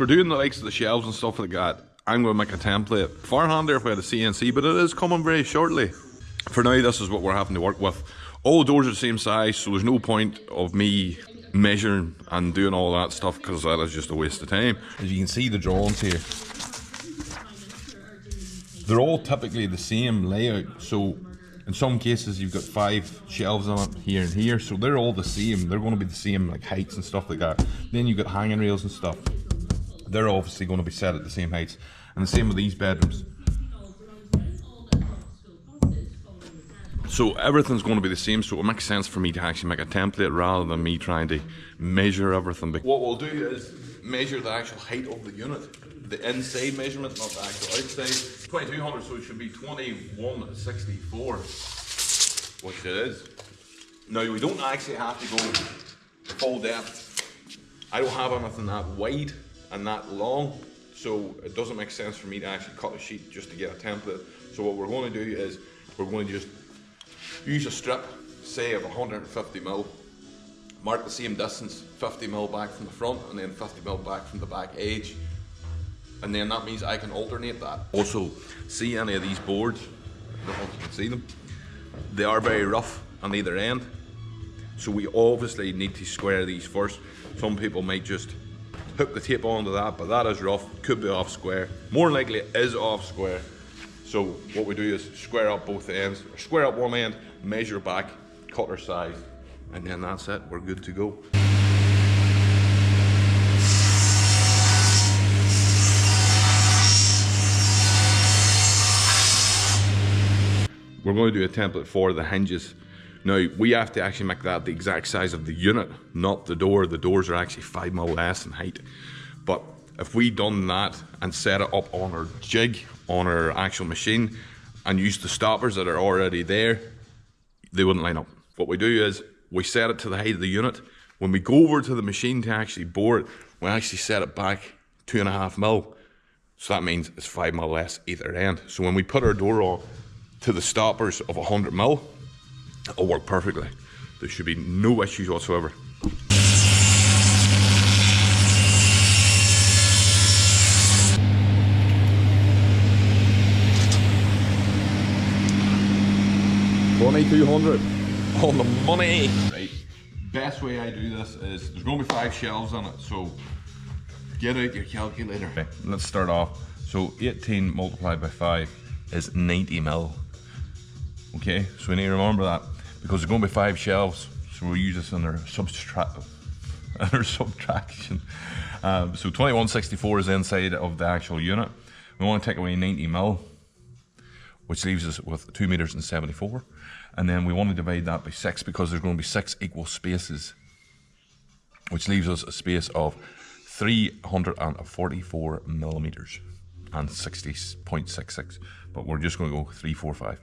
For doing the likes of the shelves and stuff like that, I'm going to make a template. Far handier if we had a CNC, but it is coming very shortly. For now, this is what we're having to work with. All the doors are the same size, so there's no point of me measuring and doing all that stuff, because that is just a waste of time. As you can see, the drawings here, they're all typically the same layout. So in some cases you've got 5 shelves on it here and here, so they're all the same. They're going to be the same like heights and stuff like that. Then you've got hanging rails and stuff. They're obviously going to be set at the same heights, and the same with these bedrooms. So everything's going to be the same, so it makes sense for me to actually make a template rather than me trying to measure everything. What we'll do is measure the actual height of the unit, the inside measurement, not the actual outside. 2200, so it should be 2164, which it is. Now we don't actually have to go full depth. I don't have anything that wide and that long, so it doesn't make sense for me to actually cut a sheet just to get a template. So what we're going to do is we're going to just use a strip, say of 150mm, mark the same distance, 50mm back from the front and then 50mm back from the back edge, and then that means I can alternate that. Also, see any of these boards, I don't know if you can see them, they are very rough on either end, so we obviously need to square these first. Some people might just hook the tape onto that, but that is rough, could be off square, more likely it is off square. So what we do is square up both ends, or square up one end, measure back, cut our size, and then that's it, we're good to go. We're going to do a template for the hinges. Now, we have to actually make that the exact size of the unit, not the door. The doors are actually 5mm less in height. But if we done that and set it up on our jig, on our actual machine, and use the stoppers that are already there, they wouldn't line up. What we do is we set it to the height of the unit. When we go over to the machine to actually bore it, we actually set it back 2.5mm. So that means it's 5mm less either end. So when we put our door on to the stoppers of 100mm, it'll work perfectly. There should be no issues whatsoever. $2,200 on the money. Right, best way I do this is, there's going to be 5 shelves on it, so get out your calculator. Okay, let's start off. So 18 multiplied by 5 is 90mm. Okay, so we need to remember that, because there's going to be 5 shelves, so we'll use this in our subtraction. So 2164 is inside of the actual unit. We want to take away 90mm, which leaves us with 2.74 meters, and then we want to divide that by 6, because there's going to be 6 equal spaces, which leaves us a space of 344mm and 60.66, but we're just going to go 345.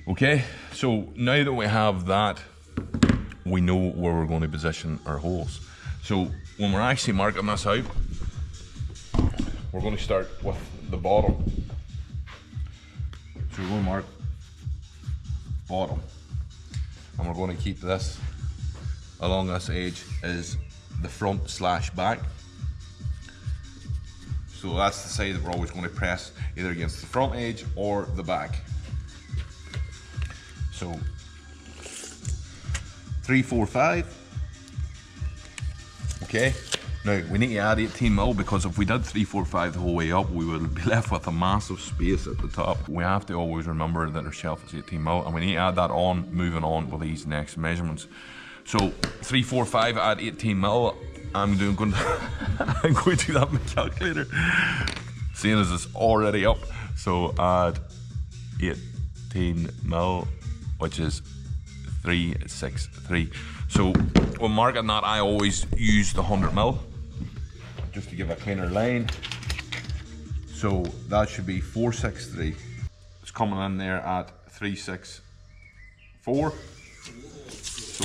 Okay, so now that we have that, we know where we're going to position our holes. So when we're actually marking this out, we're going to start with the bottom. So we're going to mark bottom, and we're going to keep this along this edge is the front slash back. So that's the side that we're always going to press, either against the front edge or the back. So 345. Okay, now we need to add 18mm, because if we did 345 the whole way up, we would be left with a massive space at the top. We have to always remember that our shelf is 18mm, and we need to add that on, moving on with these next measurements. So 345 add 18mm. I'm going to do that in my calculator, seeing as it's already up. So add 18mm, which is 363. So when marking that, I always use the 100mm, just to give a cleaner line. So that should be 463. It's coming in there at 364. So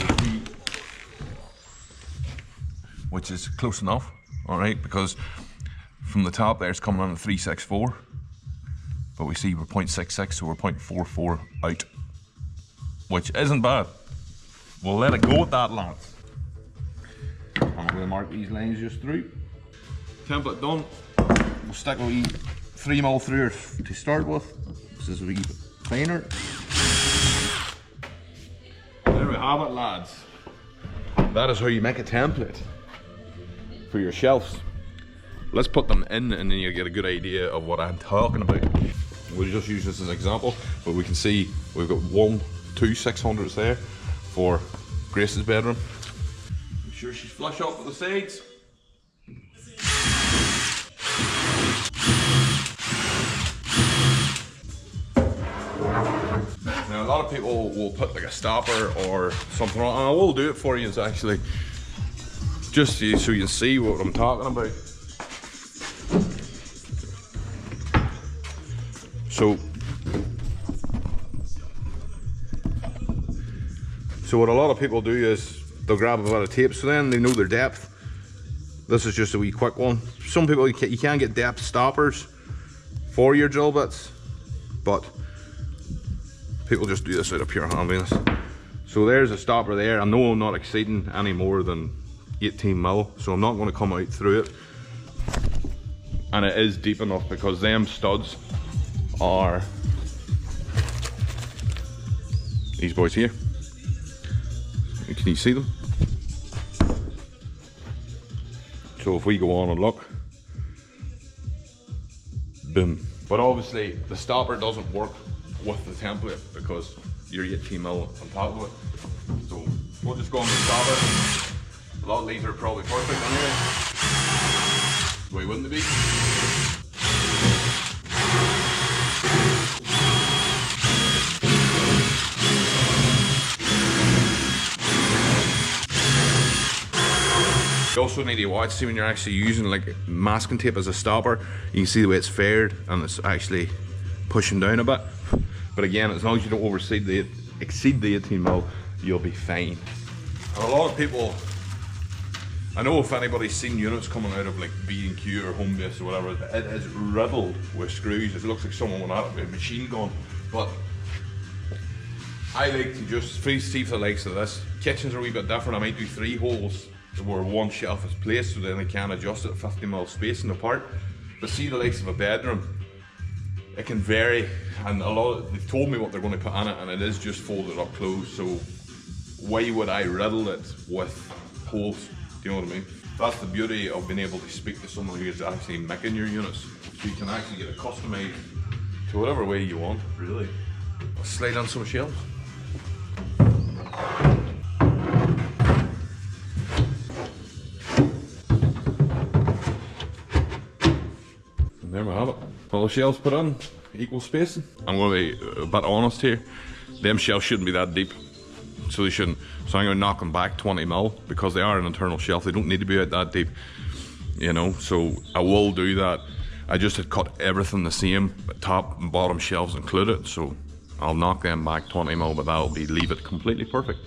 which is close enough, all right, because from the top there it's coming in at 364, but we see we're 0.66, so we're 0.44 out, which isn't bad. We'll let it go at that, lads. I'm going to mark these lines just through. template done. We'll stick a wee 3mm through to start with. This is a wee planer. There we have it, lads. That is how you make a template for your shelves. Let's put them in and then you get a good idea of what I'm talking about. We'll just use this as an example, but we can see we've got 1, 2 600s there for Grace's bedroom. Make sure she's flush up with the sides. Now a lot of people will put like a stopper or something on, and I will do it for you actually, just so you can see what I'm talking about. So what a lot of people do is they'll grab a bit of tape, so then they know their depth. This is just a wee quick one. Some people, you can get depth stoppers for your drill bits, but people just do this out of pure handiness. So there's a stopper there. I know I'm not exceeding any more than 18mm, so I'm not going to come out through it. And it is deep enough because them studs are these boys here. Can you see them? So if we go on and look, boom. But obviously the stopper doesn't work with the template because you're 18mm on top of it. So we'll just go on the stopper. A lot of these are probably perfect anyway. Why wouldn't they be? You also need to watch, see when you're actually using like masking tape as a stopper, you can see the way it's fared and it's actually pushing down a bit. But again, as long as you don't exceed the 18mm, you'll be fine. And a lot of people, I know if anybody's seen units coming out of like B&Q or Homebase or whatever, it is riddled with screws. It looks like someone went at it with a machine gun. But I like to just see for the likes of this. Kitchens are a wee bit different. I might do 3 holes where one shelf is placed, so then they can adjust it 50mm spacing apart. But see the likes of a bedroom, it can vary, and they've told me what they're going to put in it, and it is just folded up closed. So why would I riddle it with holes? Do you know what I mean? That's the beauty of being able to speak to someone who is actually making your units, so you can actually get it customized to whatever way you want, really. Let's slide on some shelves. There we have it. All the shelves put in, equal spacing. I'm going to be a bit honest here. Them shelves shouldn't be that deep, so they shouldn't. So I'm going to knock them back 20mm because they are an internal shelf. They don't need to be out that deep, you know. So I will do that. I just had cut everything the same, top and bottom shelves included. So I'll knock them back 20mm, but that'll leave it completely perfect.